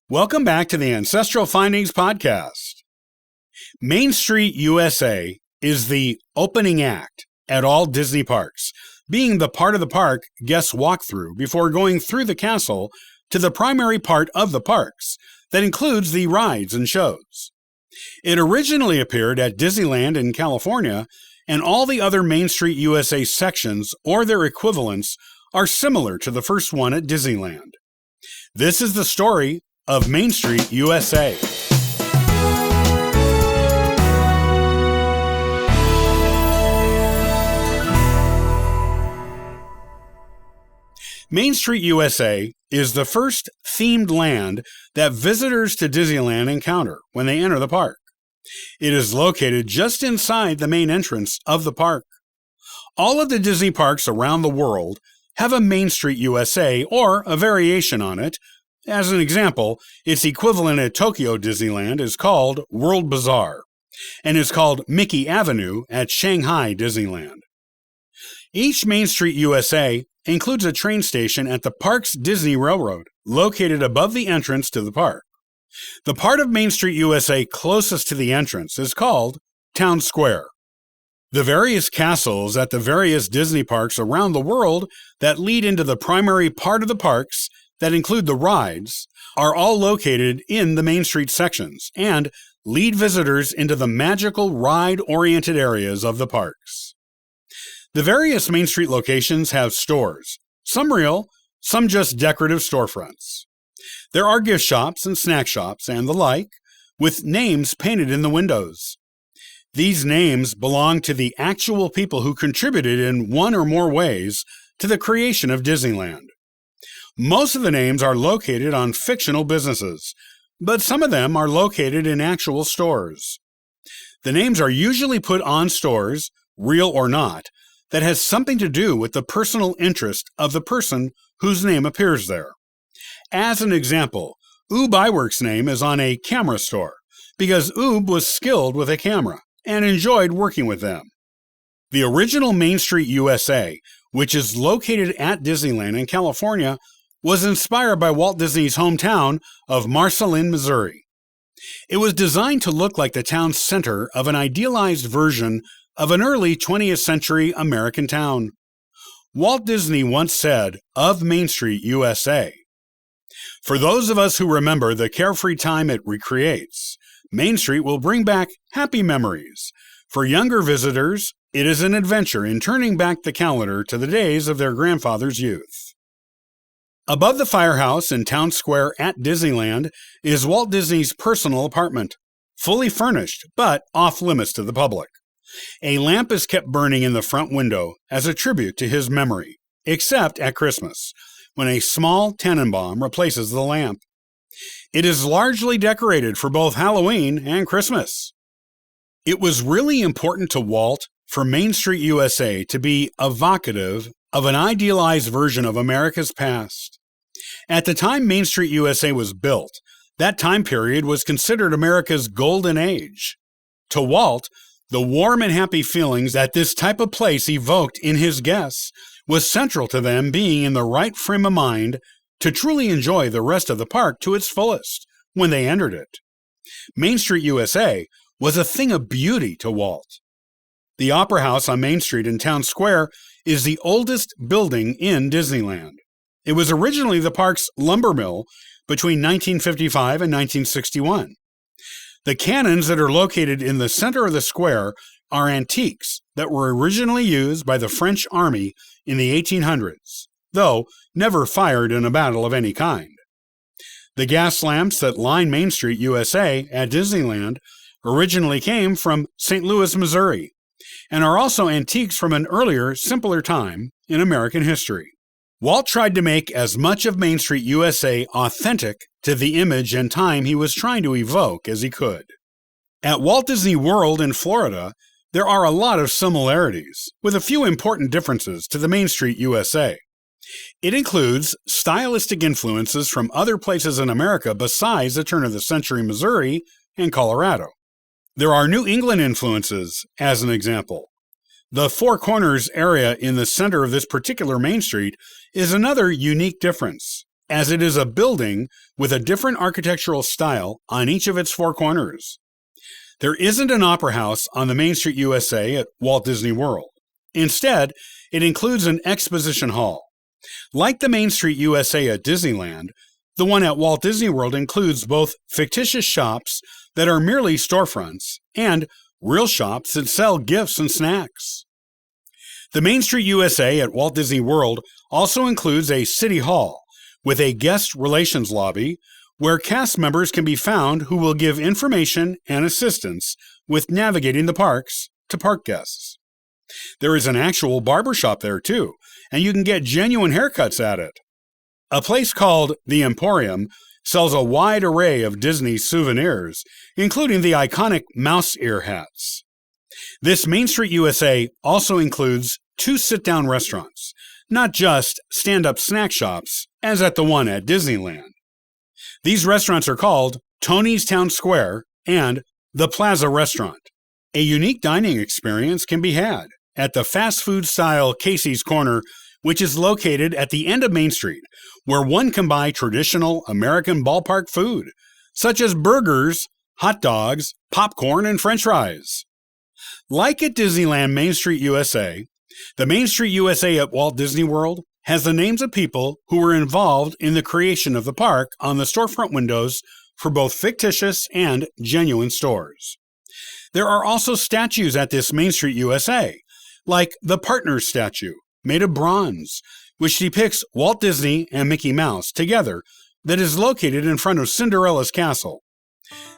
Welcome back to the Ancestral Findings Podcast. Main Street USA is the opening act at all Disney parks, being the part of the park guests walk through before going through the castle to the primary part of the parks that includes the rides and shows. It originally appeared at Disneyland in California, and all the other Main Street USA sections or their equivalents are similar to the first one at Disneyland. This is the story of Main Street USA. Main Street USA is the first themed land that visitors to Disneyland encounter when they enter the park. It is located just inside the main entrance of the park. All of the Disney parks around the world have a Main Street USA or a variation on it. As an example, its equivalent at Tokyo Disneyland is called World Bazaar and is called Mickey Avenue at Shanghai Disneyland. Each Main Street USA includes a train station at the park's Disney Railroad, located above the entrance to the park. The part of Main Street USA closest to the entrance is called Town Square. The various castles at the various Disney parks around the world that lead into the primary part of the parks that include the rides are all located in the Main Street sections and lead visitors into the magical ride-oriented areas of the parks. The various Main Street locations have stores, some real, some just decorative storefronts. There are gift shops and snack shops and the like, with names painted in the windows. These names belong to the actual people who contributed in one or more ways to the creation of Disneyland. Most of the names are located on fictional businesses, but some of them are located in actual stores. The names are usually put on stores, real or not, that has something to do with the personal interest of the person whose name appears there. As an example, Oob Iwerk's name is on a camera store because Oob was skilled with a camera and enjoyed working with them. The original Main Street USA, which is located at Disneyland in California, was inspired by Walt Disney's hometown of Marceline, Missouri. It was designed to look like the town center of an idealized version of an early 20th century American town. Walt Disney once said of Main Street USA, "For those of us who remember the carefree time it recreates, Main Street will bring back happy memories. For younger visitors, it is an adventure in turning back the calendar to the days of their grandfather's youth." Above the firehouse in Town Square at Disneyland is Walt Disney's personal apartment, fully furnished but off-limits to the public. A lamp is kept burning in the front window as a tribute to his memory, except at Christmas, when a small Tannenbaum replaces the lamp. It is largely decorated for both Halloween and Christmas. It was really important to Walt for Main Street USA to be evocative of an idealized version of America's past. At the time Main Street USA was built, that time period was considered America's golden age. To Walt, the warm and happy feelings that this type of place evoked in his guests was central to them being in the right frame of mind to truly enjoy the rest of the park to its fullest when they entered it. Main Street USA was a thing of beauty to Walt. The Opera House on Main Street in Town Square is the oldest building in Disneyland. It was originally the park's lumber mill between 1955 and 1961. The cannons that are located in the center of the square are antiques that were originally used by the French Army in the 1800s, though never fired in a battle of any kind. The gas lamps that line Main Street USA at Disneyland originally came from St. Louis, Missouri, and are also antiques from an earlier, simpler time in American history. Walt tried to make as much of Main Street USA authentic to the image and time he was trying to evoke as he could. At Walt Disney World in Florida, there are a lot of similarities, with a few important differences to the Main Street USA. It includes stylistic influences from other places in America besides the turn-of-the-century Missouri and Colorado. There are New England influences, as an example. The Four Corners area in the center of this particular Main Street is another unique difference, as it is a building with a different architectural style on each of its four corners. There isn't an opera house on the Main Street USA at Walt Disney World. Instead, it includes an exposition hall. Like the Main Street USA at Disneyland, the one at Walt Disney World includes both fictitious shops that are merely storefronts and real shops that sell gifts and snacks. The Main Street USA at Walt Disney World also includes a city hall with a guest relations lobby where cast members can be found who will give information and assistance with navigating the parks to park guests. There is an actual barbershop there too, and you can get genuine haircuts at it. A place called The Emporium sells a wide array of Disney souvenirs, including the iconic mouse ear hats. This Main Street USA also includes 2 sit-down restaurants, not just stand-up snack shops, as at the one at Disneyland. These restaurants are called Tony's Town Square and The Plaza Restaurant. A unique dining experience can be had at the fast food-style Casey's Corner, which is located at the end of Main Street, where one can buy traditional American ballpark food, such as burgers, hot dogs, popcorn, and French fries. Like at Disneyland Main Street USA, the Main Street USA at Walt Disney World has the names of people who were involved in the creation of the park on the storefront windows for both fictitious and genuine stores. There are also statues at this Main Street USA, like the Partners statue, made of bronze, which depicts Walt Disney and Mickey Mouse together, that is located in front of Cinderella's castle.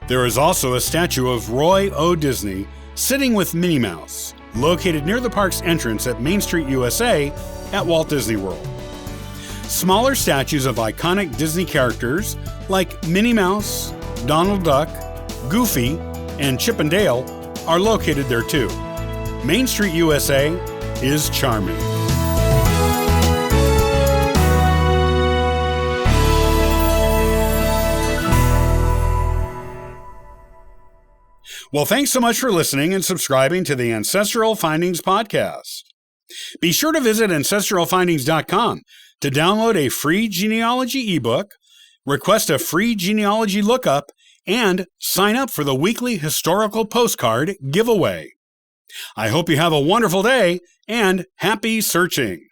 There is also a statue of Roy O. Disney sitting with Minnie Mouse, located near the park's entrance at Main Street USA at Walt Disney World. Smaller statues of iconic Disney characters like Minnie Mouse, Donald Duck, Goofy, and Chip and Dale are located there too. Main Street USA is charming. Well, thanks so much for listening and subscribing to the Ancestral Findings podcast. Be sure to visit ancestralfindings.com to download a free genealogy ebook, request a free genealogy lookup, and sign up for the weekly historical postcard giveaway. I hope you have a wonderful day and happy searching.